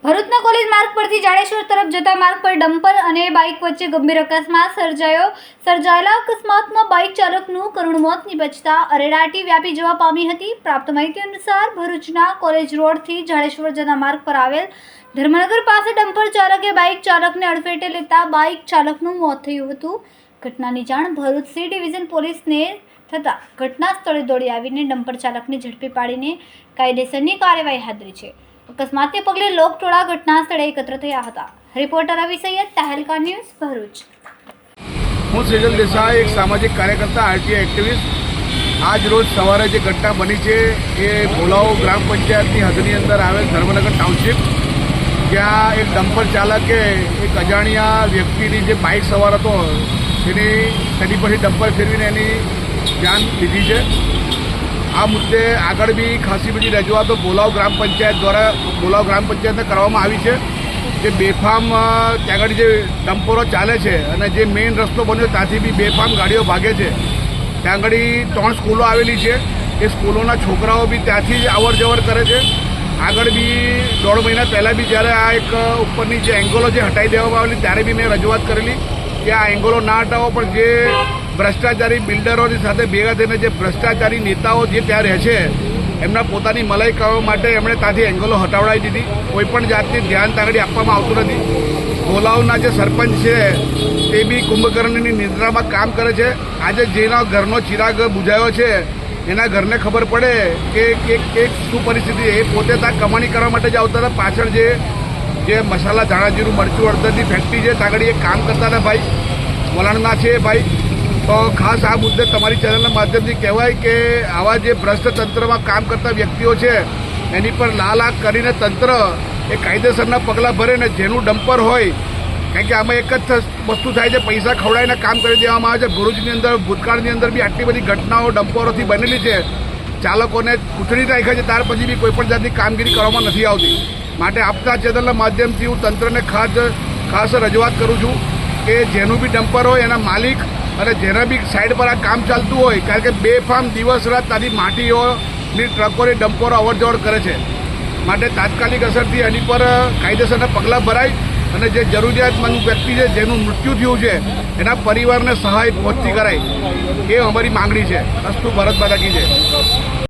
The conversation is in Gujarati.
ભરૂચના કોલેજ માર્ગ પરથી જાડેશ્વર તરફ જતા માર્ગ પર ડમ્પર અને બાઇક વચ્ચે ગંભીર અકસ્માત સર્જાયેલા અકસ્માતમાં બાઇક ચાલકનું કરુણ મોત નિપજતા અરેરાટી વ્યાપી જવા પામી હતી। પ્રાપ્ત માહિતી અનુસાર ભરૂચના કોલેજ રોડથી જાડેશ્વર જતા માર્ગ પર આવેલ ધર્મનગર પાસે ડમ્પર ચાલકે બાઇક ચાલકને અડફેટે લેતા બાઇક ચાલકનું મોત થયું હતું। ઘટનાની જાણ ભરૂચ સી ડિવિઝન પોલીસને થતાં ઘટના સ્થળે દોડી આવીને ડમ્પર ચાલકને ઝડપી પાડીને કાયદેસરની કાર્યવાહી હાથ ધરી છે। અકસ્માતને પગલે લોકટોળા ઘટના સ્થળે એકત્ર થયા હતા। રિપોર્ટર રવિ સૈયદ, તહેલકા ન્યૂઝ, ભરૂચ। હું સેજલ દેસાઈ, એક સામાજિક કાર્યકર્તા, આરટીઆઈ એક્ટિવિસ્ટ। આજ રોજ સવારે જે ઘટના બની છે એ ભોલાવ ગ્રામ પંચાયતની હદની અંદર આવેલ ધર્મનગર ટાઉનશીપ, જ્યાં એક ડમ્પર ચાલકે એક અજાણ્યા વ્યક્તિની જે બાઇક સવાર હતો તેની પરથી ડમ્પર ફેરવીને એની જાન લીધી છે। આ મુદ્દે આગળ બી ખાસી બધી રજૂઆતો ભોલાવ ગ્રામ પંચાયત દ્વારા કરવામાં આવી છે। જે બેફામ ત્યાં આગળ જે ડમ્પરો ચાલે છે અને જે મેઇન રસ્તો બન્યો ત્યાંથી બી બેફામ ગાડીઓ ભાગે છે। ત્યાં આગળ 3 સ્કૂલો આવેલી છે, એ સ્કૂલોના છોકરાઓ બી ત્યાંથી જ અવર જવર કરે છે। આગળ બી 1.5 મહિના પહેલાં બી જ્યારે આ એક ઉપરની જે એંગલો જે હટાવી દેવામાં આવેલી ત્યારે બી મેં રજૂઆત કરેલી કે આ એંગલો ના હટાવો, પણ જે ભ્રષ્ટાચારી બિલ્ડરોની સાથે ભેગા થઈને જે ભ્રષ્ટાચારી નેતાઓ જે ત્યાં રહે છે એમના પોતાની મલાઈ કરવા માટે એમણે ત્યાંથી એંગલો હટાવડાવી દીધી। કોઈપણ જાતની ધ્યાન તાગડી આપવામાં આવતું નથી। ભોલાવના જે સરપંચ છે તે બી કુંભકર્ણની નિદ્રામાં કામ કરે છે। આજે જેના ઘરનો ચિરાગ બુઝાયો છે એના ઘરને ખબર પડે કે શું પરિસ્થિતિ, એ પોતે ત્યાં કમાણી કરવા માટે જ આવતા હતા। પાછળ જે મસાલા, ધાણા, જીરું, મરચું, હળદરની ફેક્ટરી છે ત્યાં આગળ એ કામ કરતા હતા ભાઈ, વલણના છે ભાઈ। તો ખાસ આ મુદ્દે તમારી ચેનલના માધ્યમથી કહેવાય કે આવા જે ભ્રષ્ટ તંત્રમાં કામ કરતા વ્યક્તિઓ છે એની પર લાલ આંખ કરીને તંત્ર એ કાયદેસરના પગલાં ભરે ને જેનું ડમ્પર હોય, કારણ કે આમાં એક જ વસ્તુ થાય છે, પૈસા ખવડાવીને કામ કરી દેવામાં આવે છે। ભરૂચની અંદર ભૂતકાળની અંદર બી આટલી બધી ઘટનાઓ ડમ્પરોથી બનેલી છે, ચાલકોને ઉછળી રાખ્યા છે, ત્યાર પછી બી કોઈપણ જાતની કામગીરી કરવામાં નથી આવતી। માટે આપના ચેનલના માધ્યમથી હું તંત્રને ખાસ રજૂઆત કરું છું કે જેનું બી ડમ્પર હોય એના માલિક અને જેના બી સાઈડ પર આ કામ ચાલતું હોય, કારણ કે બેફામ દિવસ રાત તારી માટીઓની ટ્રકોની ડમ્પરો અવર જવર કરે છે, માટે તાત્કાલિક અસરથી એની પર કાયદેસરના પગલાં ભરાય અને જે જરૂરિયાતમંદ વ્યક્તિ છે જેનું મૃત્યુ થયું છે એના પરિવારને સહાય પહોંચતી કરાય, એ અમારી માંગણી છે। અસ્તુ ભારત માતા કી જય।